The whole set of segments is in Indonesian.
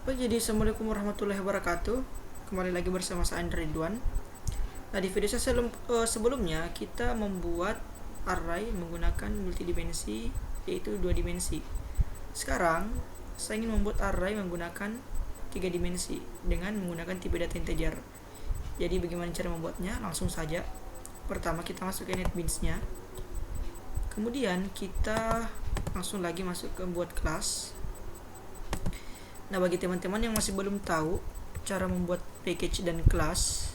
Jadi assalamualaikum warahmatullahi wabarakatuh. Kembali lagi bersama saya Andre Ridwan. Nah, di video saya sebelumnya kita membuat array menggunakan multidimensi, yaitu 2 dimensi. Sekarang saya ingin membuat array menggunakan 3 dimensi dengan menggunakan tipe data integer. Jadi bagaimana cara membuatnya? Langsung saja. Pertama kita masuk ke NetBeans-nya. Kemudian kita langsung lagi masuk ke buat kelas. Nah, bagi teman-teman yang masih belum tahu cara membuat package dan kelas,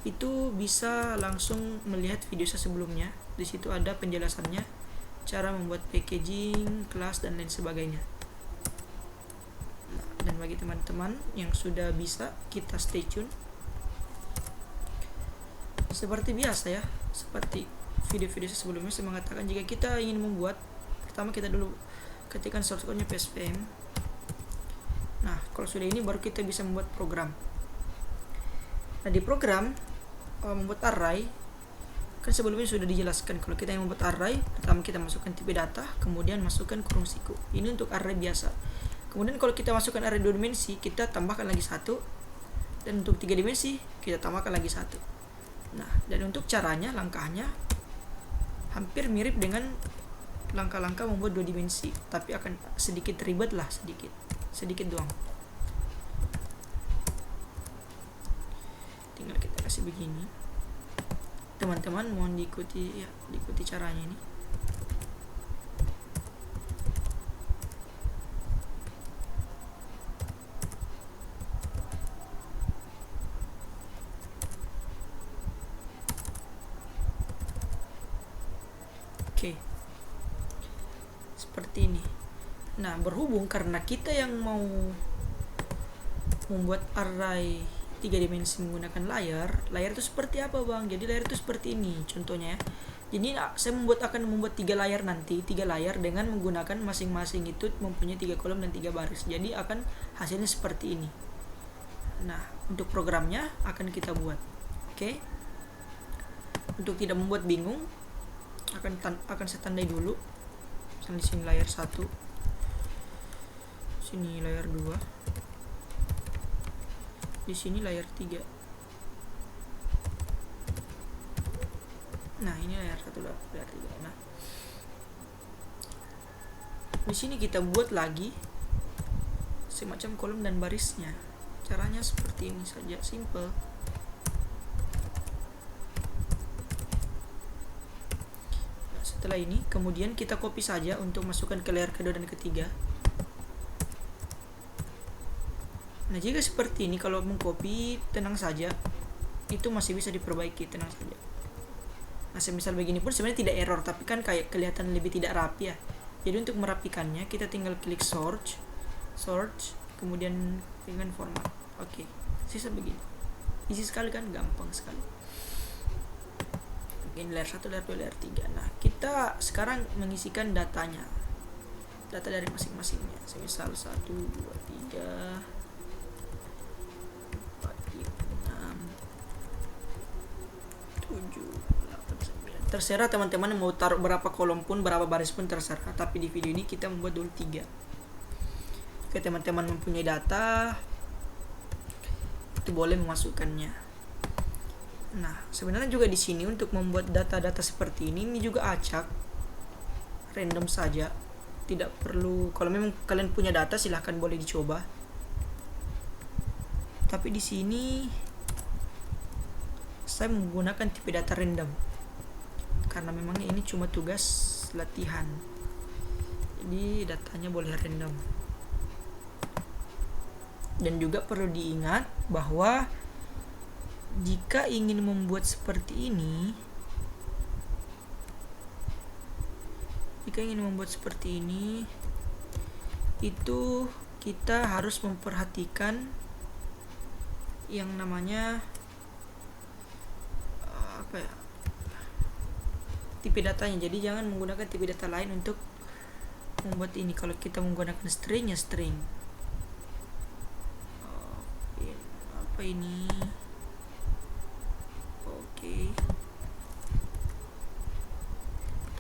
itu bisa langsung melihat video saya sebelumnya. Di situ ada penjelasannya, cara membuat packaging, kelas, dan lain sebagainya. Nah, dan bagi teman-teman yang sudah bisa, kita stay tune. Seperti biasa ya, seperti video-video saya sebelumnya, saya mengatakan jika kita ingin membuat, pertama kita dulu ketikkan source code-nya PSPM. Nah, kalau sudah ini baru kita bisa membuat program. Nah, di program membuat array, kan sebelumnya sudah dijelaskan kalau kita yang membuat array, pertama kita masukkan tipe data, kemudian masukkan kurung siku. Ini untuk array biasa. Kemudian kalau kita masukkan array 2 dimensi, kita tambahkan lagi 1. Dan untuk 3 dimensi, kita tambahkan lagi 1. Nah, dan untuk caranya, langkahnya hampir mirip dengan langkah-langkah membuat 2 dimensi, tapi akan sedikit ribet lah, sedikit doang. Tinggal kita kasih begini. Teman-teman mohon diikuti ya, diikuti caranya ini. Oke. Seperti ini. Nah, berhubung karena kita yang mau membuat array 3 dimensi menggunakan layar itu seperti apa, Bang? Jadi layar itu seperti ini contohnya. Jadi saya akan membuat 3 layar nanti, 3 layar dengan menggunakan masing-masing itu mempunyai 3 kolom dan 3 baris. Jadi akan hasilnya seperti ini. Nah, untuk programnya akan kita buat. Oke. Untuk tidak membuat bingung, akan saya tandai dulu. Misalnya di sini layar 1. Sini layar 2, di sini layar 3. Nah, ini layar 1, layar 3. Nah, di sini kita buat lagi semacam kolom dan barisnya. Caranya seperti ini saja, simple. Nah, setelah ini kemudian kita copy saja untuk masukkan ke layar kedua dan ketiga. Nah, jika seperti ini, kalau mengcopy, tenang saja, itu masih bisa diperbaiki, tenang saja. Nah, semisal begini pun sebenarnya tidak error, tapi kan kayak kelihatan lebih tidak rapi ya. Jadi untuk merapikannya, kita tinggal klik search, kemudian dengan format. Oke, sisa begini. Easy sekali kan, gampang sekali. Ini layer 1, layer 2, layer 3. Nah, kita sekarang mengisikan datanya. Data dari masing-masingnya. Semisal 1, 2, 3... terserah teman-teman mau taruh berapa kolom pun, berapa baris pun terserah, tapi di video ini kita membuat dulu 3. Oke, teman-teman mempunyai data itu boleh memasukkannya. Nah, sebenarnya juga di sini untuk membuat data-data seperti ini juga acak, random saja, tidak perlu. Kalau memang kalian punya data silahkan boleh dicoba, tapi di sini saya menggunakan tipe data random karena memangnya ini cuma tugas latihan, jadi datanya boleh random. Dan juga perlu diingat bahwa jika ingin membuat seperti ini, itu kita harus memperhatikan yang namanya tipe datanya. Jadi jangan menggunakan tipe data lain untuk membuat ini. Kalau kita menggunakan string, ya string. Apa ini? Oke.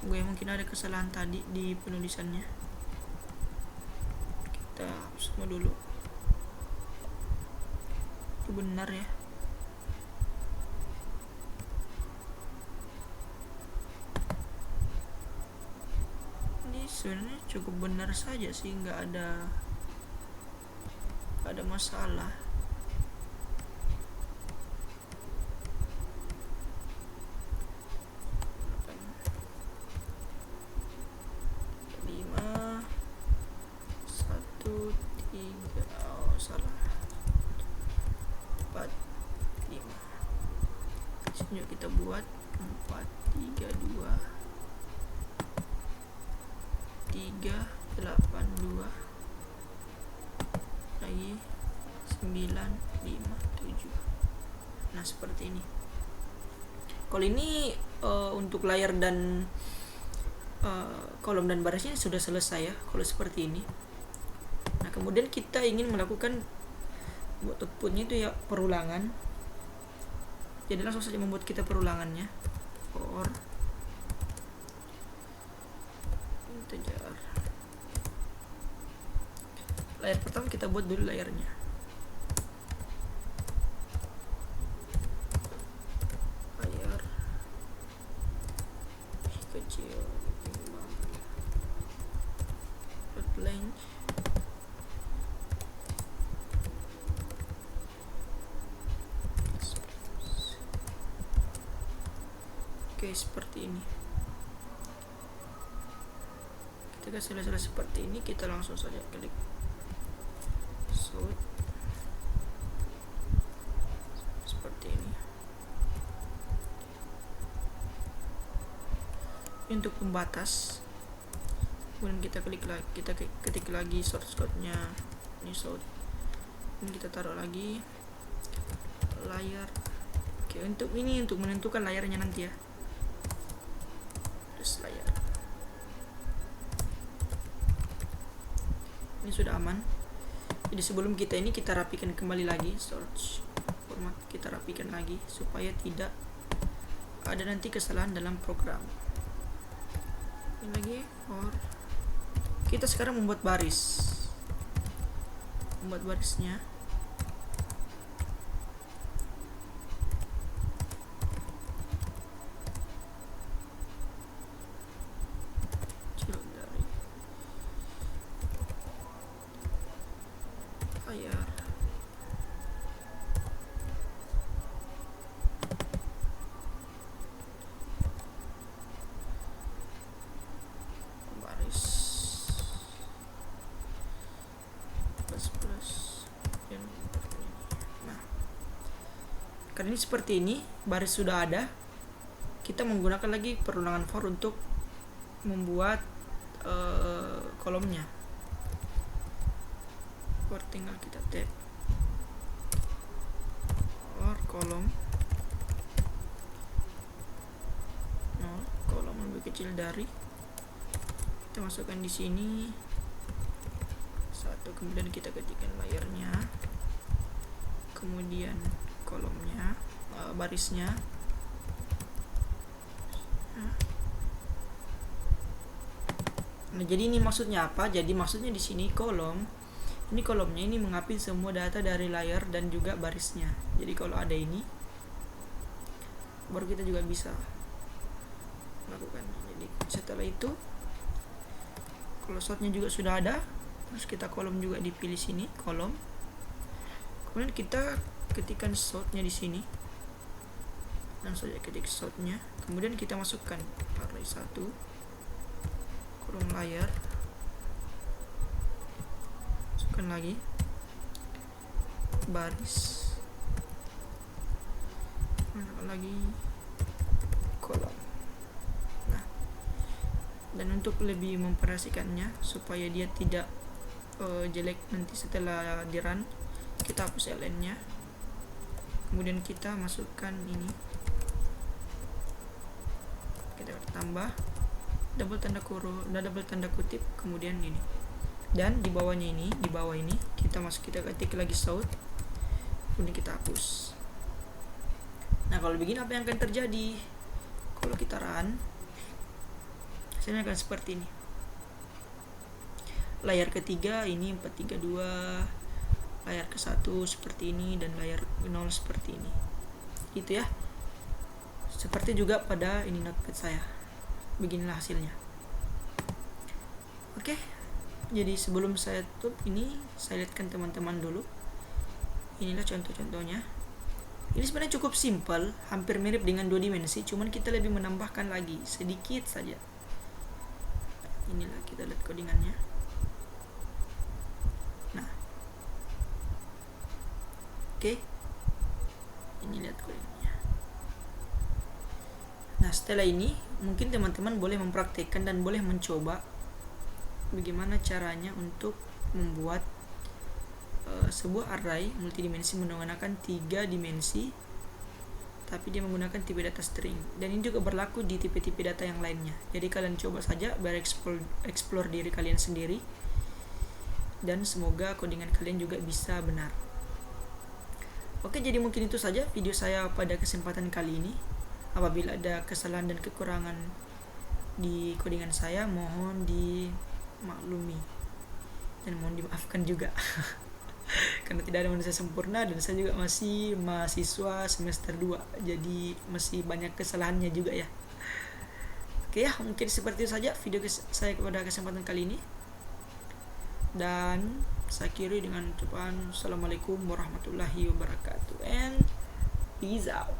Tunggu ya, mungkin ada kesalahan tadi di penulisannya. Kita hapus semua dulu. benar ya. Ini sebenarnya cukup benar saja sih, nggak ada masalah. Yuk kita buat 4 3 2 3 8 2 lagi 9 5 7. Nah seperti ini. Kalau ini untuk layar dan kolom dan barisnya sudah selesai ya kalau seperti ini. Nah kemudian kita ingin melakukan buat outputnya itu ya perulangan. Jadi langsung saja membuat kita perulangannya. For integer. Layar pertama kita buat dulu layarnya. Layar kecil length seperti ini. Ketika selesai seperti ini, kita langsung saja klik sort seperti ini. Untuk pembatas, kemudian kita klik lagi, kita ketik lagi source code-nya. Ini sort. Ini kita taruh lagi layar. Oke, untuk ini untuk menentukan layarnya nanti ya. Layar ini sudah aman. Jadi sebelum kita rapikan kembali lagi search format, kita rapikan lagi supaya tidak ada nanti kesalahan dalam program. Ini lagi kita sekarang membuat barisnya. Karena ini seperti ini, baris sudah ada, kita menggunakan lagi perulangan for untuk membuat kolomnya. For tinggal kita tab or kolom kolom lebih kecil dari, kita masukkan di sini satu, kemudian kita ketikkan layarnya, kemudian kolomnya, barisnya. Nah, jadi ini maksudnya apa? Jadi maksudnya di sini kolomnya ini mengapit semua data dari layar dan juga barisnya. Jadi kalau ada ini, baru kita juga bisa lakukan. Jadi setelah itu, kalau sortnya juga sudah ada, terus kita kolom juga dipilih sini, kolom. Kemudian kita ketikkan sortnya di sini, langsung saja ketik sortnya, kemudian kita masukkan array 1, kolom layar, masukkan lagi baris, masukkan lagi kolom. Nah, dan untuk lebih memperhatikannya supaya dia tidak jelek nanti setelah di run, kita hapus ln nya, kemudian kita masukkan ini, kita tambah double tanda kutip, kemudian ini, dan di bawahnya ini, di bawah ini kita ketik lagi sort, kemudian kita hapus. Nah kalau begini apa yang akan terjadi? Kalau kita run, hasilnya akan seperti ini. Layar ketiga ini 432, layar ke-1 seperti ini dan layar 0 seperti ini. Itu ya. Seperti juga pada ini notepad saya. Beginilah hasilnya. Oke. Jadi sebelum saya tutup ini, saya lihatkan teman-teman dulu. Inilah contoh-contohnya. Ini sebenarnya cukup simpel, hampir mirip dengan 2 dimensi, cuman kita lebih menambahkan lagi sedikit saja. Inilah kita lihat codingannya. Nah. Oke. Ini lihat codingannya. Nah, setelah ini mungkin teman-teman boleh mempraktekkan dan boleh mencoba bagaimana caranya untuk membuat sebuah array multidimensi menggunakan 3 dimensi, tapi dia menggunakan tipe data string. Dan ini juga berlaku di tipe-tipe data yang lainnya. Jadi kalian coba saja explore diri kalian sendiri, dan semoga codingan kalian juga bisa benar. Oke, jadi mungkin itu saja video saya pada kesempatan kali ini. Apabila ada kesalahan dan kekurangan di codingan saya, mohon dimaklumi dan mohon dimaafkan juga. Karena tidak ada manusia sempurna dan saya juga masih mahasiswa semester 2, jadi masih banyak kesalahannya juga ya. Oke ya, mungkin seperti itu saja video saya pada kesempatan kali ini. Dan saya akhiri dengan ucapan Assalamualaikum warahmatullahi wabarakatuh and peace out.